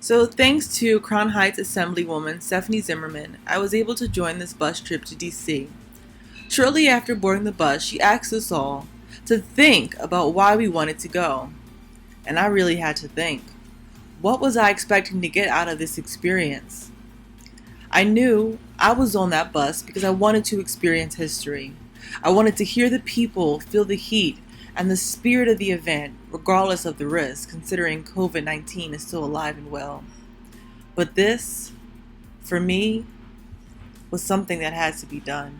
So thanks to Crown Heights Assemblywoman Stephanie Zimmerman, I was able to join this bus trip to DC. Shortly after boarding the bus, she asked us all to think about why we wanted to go. And I really had to think. What was I expecting to get out of this experience? I knew I was on that bus because I wanted to experience history. I wanted to hear the people, feel the heat, and the spirit of the event, regardless of the risk, considering COVID-19 is still alive and well. But this, for me, was something that had to be done.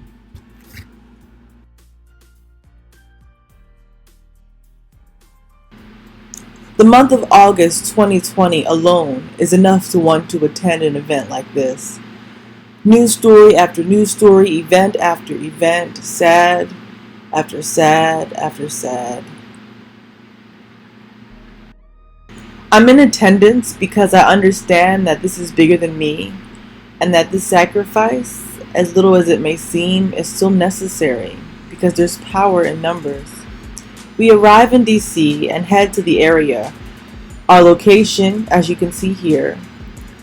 The month of August 2020 alone is enough to want to attend an event like this. News story after news story, event after event, sad after sad after sad. I'm in attendance because I understand that this is bigger than me and that this sacrifice, as little as it may seem, is still necessary because there's power in numbers. We arrive in DC and head to the area. Our location, as you can see here,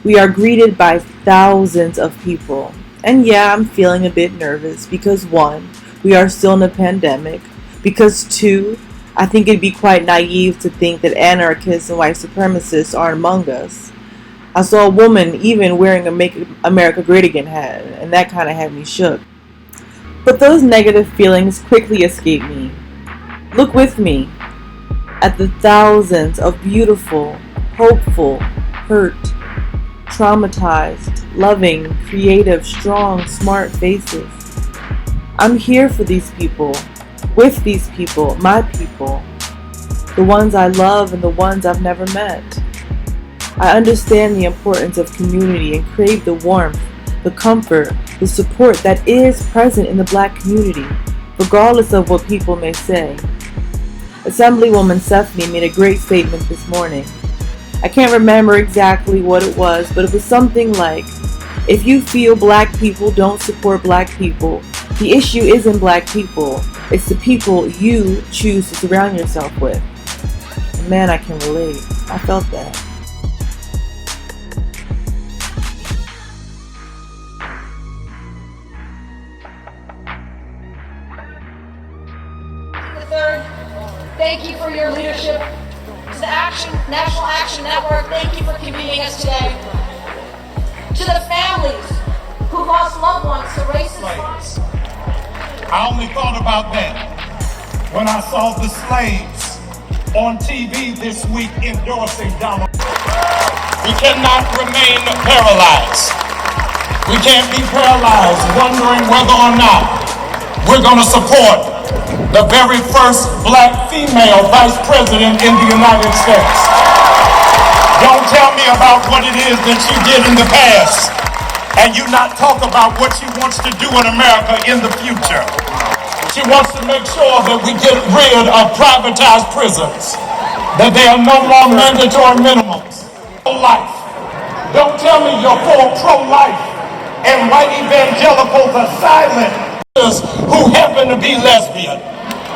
we are greeted by thousands of people. And yeah, I'm feeling a bit nervous because 1, we are still in a pandemic, because 2, I think it'd be quite naive to think that anarchists and white supremacists are among us. I saw a woman even wearing a Make America Great Again hat, and that kind of had me shook. But those negative feelings quickly escaped me. Look with me at the thousands of beautiful, hopeful, hurt, traumatized, loving, creative, strong, smart faces. I'm here for these people, with these people, my people, the ones I love and the ones I've never met. I understand the importance of community and crave the warmth, the comfort, the support that is present in the Black community, regardless of what people may say. Assemblywoman Stephanie made a great statement this morning. I can't remember exactly what it was, but it was something like, if you feel Black people don't support Black people, the issue isn't Black people, it's the people you choose to surround yourself with. And man, I can relate. I felt that. Thank you for your leadership. To the National Action Network, thank you for convening us today. To the families who lost loved ones to racist. I only thought about that when I saw the slaves on TV this week endorsing Donald. We cannot remain paralyzed. We can't be paralyzed wondering whether or not we're going to support the very first Black female vice president in the United States. Don't tell me about what it is that you did in the past and you not talk about what she wants to do in America in the future. She wants to make sure that we get rid of privatized prisons, that there are no more mandatory minimums. Pro-life. Don't tell me you're for pro-life and white evangelicals are silent who happen to be lesbian.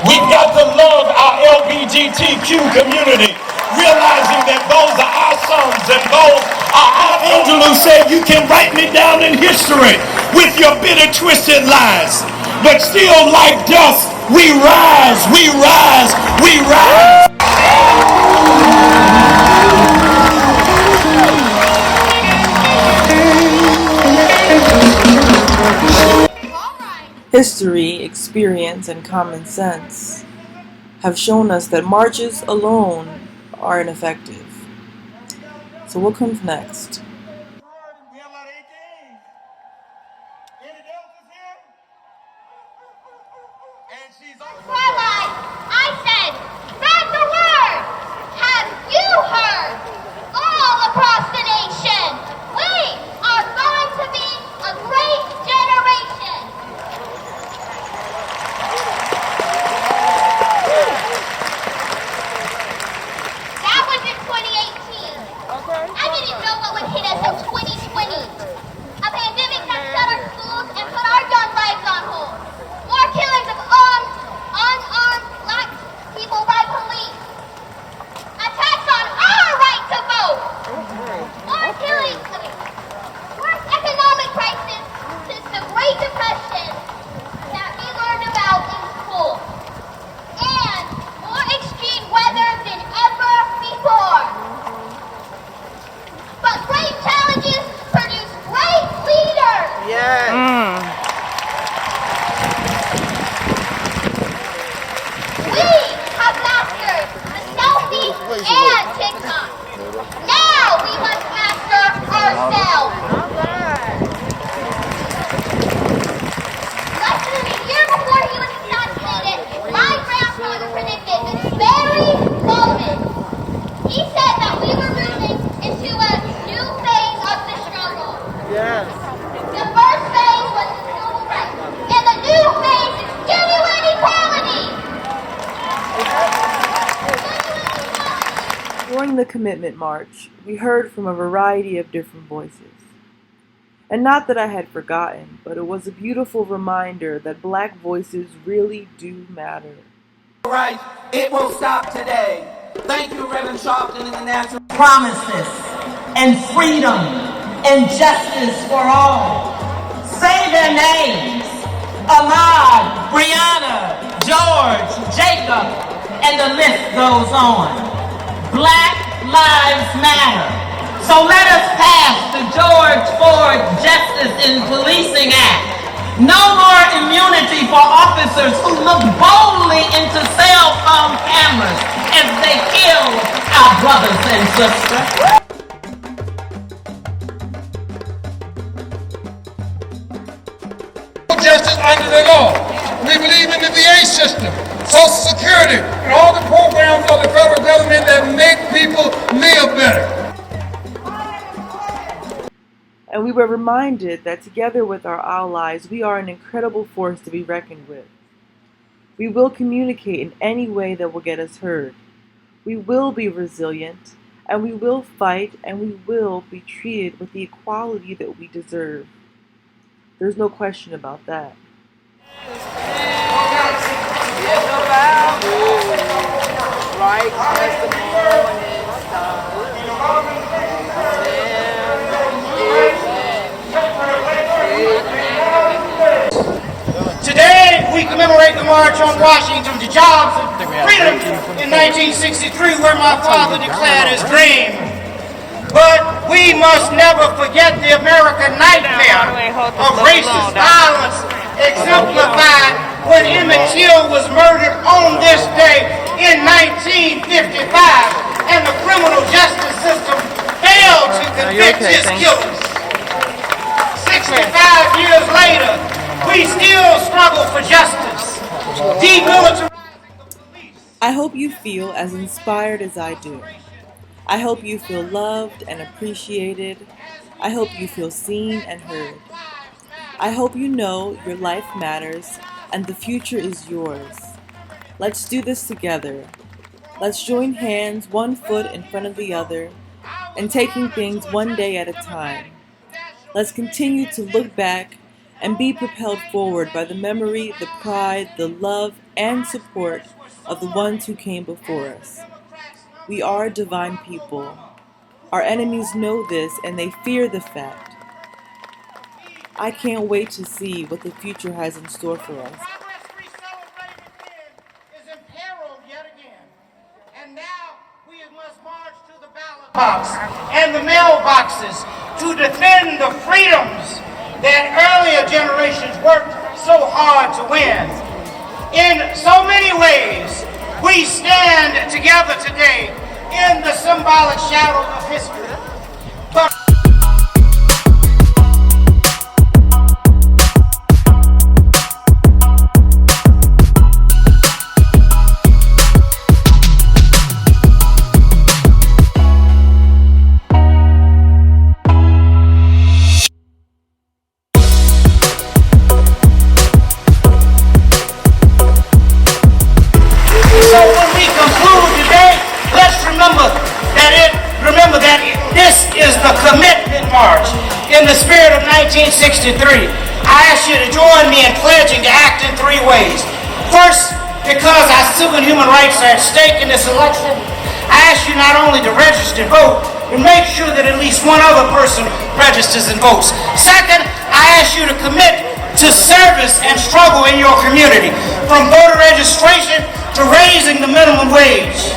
We've got to love our LGBTQ community, realizing that those are our sons and those are our Angelou said, you can write me down in history with your bitter, twisted lies. But still, like dust, we rise, we rise, we rise. History, experience, and common sense have shown us that marches alone are ineffective. So what comes next? Rabbi, I said, spread the word. Have you heard? All across the nation, we are going to be a great generation. That was in 2018. I didn't know what would the commitment march, we heard from a variety of different voices. And not that I had forgotten, but it was a beautiful reminder that Black voices really do matter. Right, it will stop today. Thank you, Reverend Sharpton and the National Promises and freedom and justice for all. Say their names: Ahmaud, Breonna, George, Jacob, and the list goes on. Black lives matter. So let us pass the George Ford Justice in Policing Act. No more immunity for officers who look boldly into cell phone cameras as they kill our brothers and sisters. Justice under the law. We believe in the VA system, Social Security, and all the programs of the federal government that make people live better. And we were reminded that together with our allies, we are an incredible force to be reckoned with. We will communicate in any way that will get us heard. We will be resilient, and we will fight, and we will be treated with the equality that we deserve. There's no question about that. Today, we commemorate the March on Washington to Jobs and Freedom in 1963, where my father declared his dream. But we must never forget the American nightmare of racist violence exemplified when Emmett Till was murdered on this day in 1955, and the criminal justice system failed to convict his killers. 65 years later, we still struggle for justice. Demilitarizing the police. I hope you feel as inspired as I do. I hope you feel loved and appreciated. I hope you feel seen and heard. I hope you know your life matters and the future is yours. Let's do this together. Let's join hands, one foot in front of the other, and taking things one day at a time. Let's continue to look back and be propelled forward by the memory, the pride, the love, and support of the ones who came before us. We are divine people. Our enemies know this and they fear the fact. I can't wait to see what the future has in store for us. Progress we celebrated then is imperiled yet again. And now we must march to the ballot box and the mailboxes to defend the freedoms that earlier generations worked so hard to win. In so many ways, we stand together today in the symbolic shadow of history. But this is the commitment march in the spirit of 1963. I ask you to join me in pledging to act in three ways. First, because our civil and human rights are at stake in this election, I ask you not only to register and vote, but make sure that at least one other person registers and votes. Second, I ask you to commit to service and struggle in your community, from voter registration to raising the minimum wage,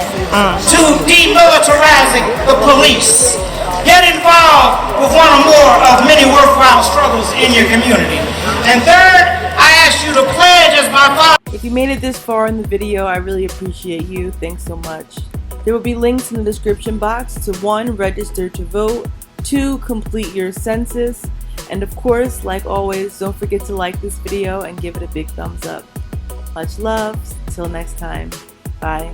to demilitarizing the police. Get involved with one or more of many worthwhile struggles in your community. And third, I ask you to pledge as my father. If you made it this far in the video, I really appreciate you. Thanks so much. There will be links in the description box to 1. Register to vote, 2. Complete your census, and of course, like always, don't forget to like this video and give it a big thumbs up. Much love. Till next time. Bye.